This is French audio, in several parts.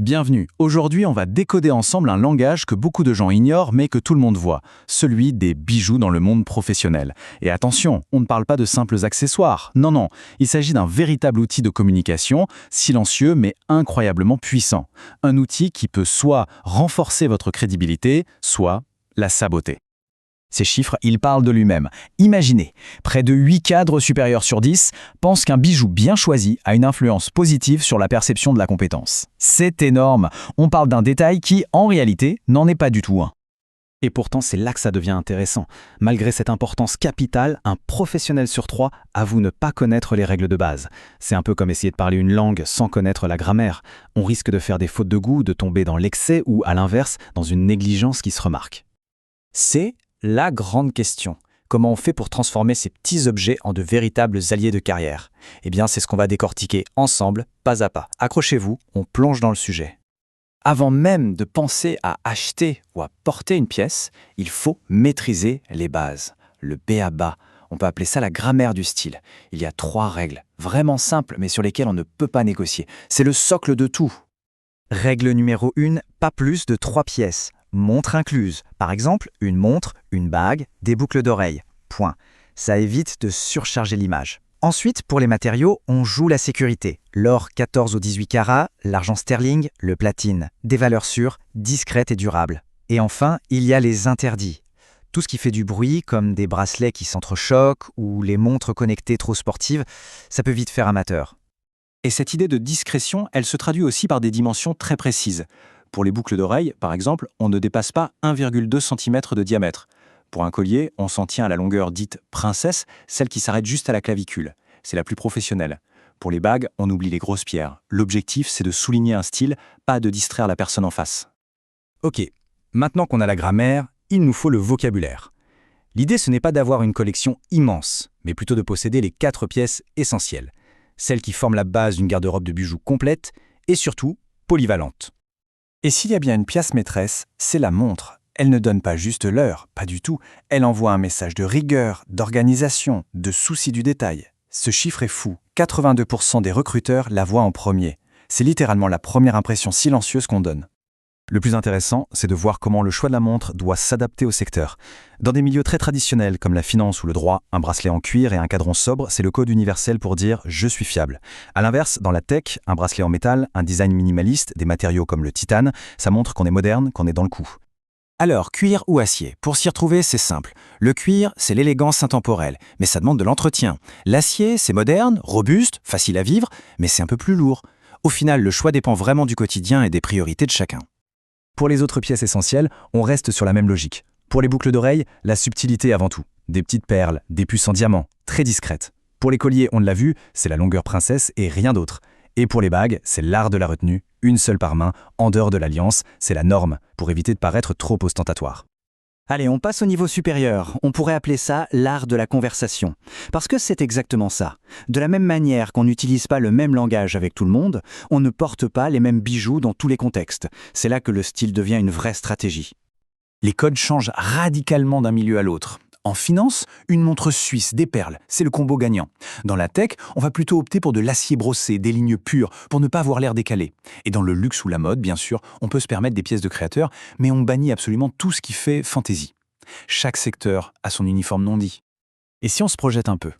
Bienvenue. Aujourd'hui, on va décoder ensemble un langage que beaucoup de gens ignorent mais que tout le monde voit, celui des bijoux dans le monde professionnel. Et attention, on ne parle pas de simples accessoires. Non, non, il s'agit d'un véritable outil de communication, silencieux mais incroyablement puissant. Un outil qui peut soit renforcer votre crédibilité, soit la saboter. Ces chiffres, ils parlent de lui-même. Imaginez, près de 8 cadres supérieurs sur 10 pensent qu'un bijou bien choisi a une influence positive sur la perception de la compétence. C'est énorme. On parle d'un détail qui, en réalité, n'en est pas du tout un. Et pourtant, c'est là que ça devient intéressant. Malgré cette importance capitale, un professionnel sur 3 avoue ne pas connaître les règles de base. C'est un peu comme essayer de parler une langue sans connaître la grammaire. On risque de faire des fautes de goût, de tomber dans l'excès ou, à l'inverse, dans une négligence qui se remarque. C'est la grande question. Comment on fait pour transformer ces petits objets en de véritables alliés de carrière? Eh bien, c'est ce qu'on va décortiquer ensemble, pas à pas. Accrochez-vous, on plonge dans le sujet. Avant même de penser à acheter ou à porter une pièce, il faut maîtriser les bases. Le b.a.-ba, on peut appeler ça la grammaire du style. Il y a 3 règles, vraiment simples, mais sur lesquelles on ne peut pas négocier. C'est le socle de tout. Règle numéro 1, pas plus de 3 pièces. Montre incluse. Par exemple, une montre, une bague, des boucles d'oreilles. Point. Ça évite de surcharger l'image. Ensuite, pour les matériaux, on joue la sécurité. L'or 14 ou 18 carats, l'argent sterling, le platine. Des valeurs sûres, discrètes et durables. Et enfin, il y a les interdits. Tout ce qui fait du bruit, comme des bracelets qui s'entrechoquent ou les montres connectées trop sportives, ça peut vite faire amateur. Et cette idée de discrétion, elle se traduit aussi par des dimensions très précises. Pour les boucles d'oreilles, par exemple, on ne dépasse pas 1,2 cm de diamètre. Pour un collier, on s'en tient à la longueur dite princesse, celle qui s'arrête juste à la clavicule. C'est la plus professionnelle. Pour les bagues, on oublie les grosses pierres. L'objectif, c'est de souligner un style, pas de distraire la personne en face. Ok, maintenant qu'on a la grammaire, il nous faut le vocabulaire. L'idée, ce n'est pas d'avoir une collection immense, mais plutôt de posséder les 4 pièces essentielles. Celles qui forment la base d'une garde-robe de bijoux complète et surtout polyvalente. Et s'il y a bien une pièce maîtresse, c'est la montre. Elle ne donne pas juste l'heure, pas du tout. Elle envoie un message de rigueur, d'organisation, de souci du détail. Ce chiffre est fou. 82% des recruteurs la voient en premier. C'est littéralement la première impression silencieuse qu'on donne. Le plus intéressant, c'est de voir comment le choix de la montre doit s'adapter au secteur. Dans des milieux très traditionnels comme la finance ou le droit, un bracelet en cuir et un cadran sobre, c'est le code universel pour dire « je suis fiable ». A l'inverse, dans la tech, un bracelet en métal, un design minimaliste, des matériaux comme le titane, ça montre qu'on est moderne, qu'on est dans le coup. Alors, cuir ou acier? Pour s'y retrouver, c'est simple. Le cuir, c'est l'élégance intemporelle, mais ça demande de l'entretien. L'acier, c'est moderne, robuste, facile à vivre, mais c'est un peu plus lourd. Au final, le choix dépend vraiment du quotidien et des priorités de chacun. Pour les autres pièces essentielles, on reste sur la même logique. Pour les boucles d'oreilles, la subtilité avant tout. Des petites perles, des puces en diamant, très discrètes. Pour les colliers, on l'a vu, c'est la longueur princesse et rien d'autre. Et pour les bagues, c'est l'art de la retenue, une seule par main, en dehors de l'alliance, c'est la norme, pour éviter de paraître trop ostentatoire. Allez, on passe au niveau supérieur. On pourrait appeler ça l'art de la conversation. Parce que c'est exactement ça. De la même manière qu'on n'utilise pas le même langage avec tout le monde, on ne porte pas les mêmes bijoux dans tous les contextes. C'est là que le style devient une vraie stratégie. Les codes changent radicalement d'un milieu à l'autre. En finance, une montre suisse, des perles, c'est le combo gagnant. Dans la tech, on va plutôt opter pour de l'acier brossé, des lignes pures, pour ne pas avoir l'air décalé. Et dans le luxe ou la mode, bien sûr, on peut se permettre des pièces de créateurs, mais on bannit absolument tout ce qui fait fantaisie. Chaque secteur a son uniforme non dit. Et si on se projette un peu?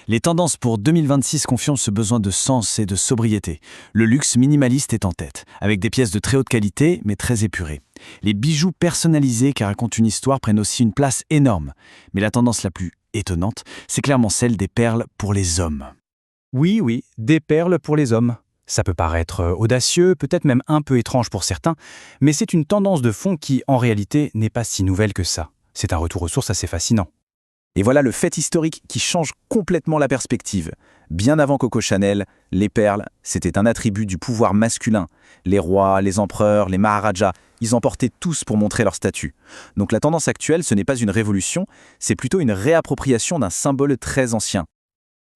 Les tendances pour 2026 confirment ce besoin de sens et de sobriété. Le luxe minimaliste est en tête, avec des pièces de très haute qualité, mais très épurées. Les bijoux personnalisés qui racontent une histoire prennent aussi une place énorme. Mais la tendance la plus étonnante, c'est clairement celle des perles pour les hommes. Oui, des perles pour les hommes. Ça peut paraître audacieux, peut-être même un peu étrange pour certains, mais c'est une tendance de fond qui, en réalité, n'est pas si nouvelle que ça. C'est un retour aux sources assez fascinant. Et voilà le fait historique qui change complètement la perspective. Bien avant Coco Chanel, les perles, c'était un attribut du pouvoir masculin. Les rois, les empereurs, les maharajas, ils en portaient tous pour montrer leur statut. Donc la tendance actuelle, ce n'est pas une révolution, c'est plutôt une réappropriation d'un symbole très ancien.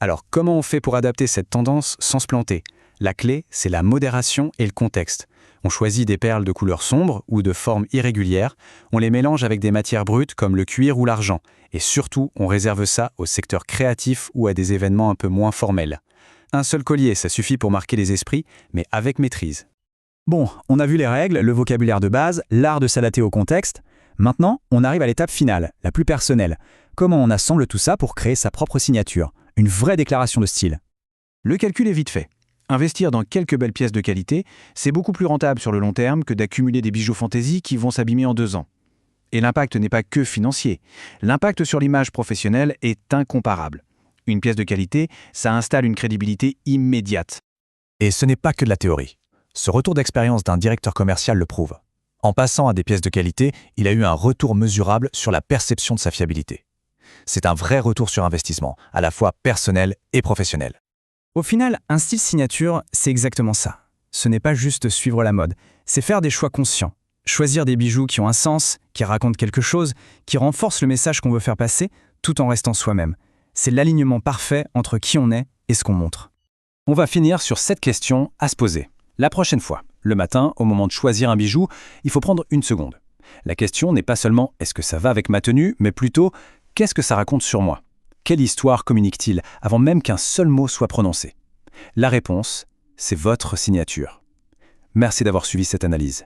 Alors comment on fait pour adapter cette tendance sans se planter? La clé, c'est la modération et le contexte. On choisit des perles de couleur sombre ou de forme irrégulière, on les mélange avec des matières brutes comme le cuir ou l'argent, et surtout, on réserve ça au secteur créatif ou à des événements un peu moins formels. Un seul collier, ça suffit pour marquer les esprits, mais avec maîtrise. Bon, on a vu les règles, le vocabulaire de base, l'art de s'adapter au contexte. Maintenant, on arrive à l'étape finale, la plus personnelle. Comment on assemble tout ça pour créer sa propre signature, une vraie déclaration de style. Le calcul est vite fait. Investir dans quelques belles pièces de qualité, c'est beaucoup plus rentable sur le long terme que d'accumuler des bijoux fantaisie qui vont s'abîmer en 2 ans. Et l'impact n'est pas que financier. L'impact sur l'image professionnelle est incomparable. Une pièce de qualité, ça installe une crédibilité immédiate. Et ce n'est pas que de la théorie. Ce retour d'expérience d'un directeur commercial le prouve. En passant à des pièces de qualité, il a eu un retour mesurable sur la perception de sa fiabilité. C'est un vrai retour sur investissement, à la fois personnel et professionnel. Au final, un style signature, c'est exactement ça. Ce n'est pas juste suivre la mode, c'est faire des choix conscients. Choisir des bijoux qui ont un sens, qui racontent quelque chose, qui renforcent le message qu'on veut faire passer, tout en restant soi-même. C'est l'alignement parfait entre qui on est et ce qu'on montre. On va finir sur cette question à se poser. La prochaine fois, le matin, au moment de choisir un bijou, il faut prendre une seconde. La question n'est pas seulement « est-ce que ça va avec ma tenue ?», mais plutôt « qu'est-ce que ça raconte sur moi ? Quelle histoire communique-t-il avant même qu'un seul mot soit prononcé ?» La réponse, c'est votre signature. Merci d'avoir suivi cette analyse.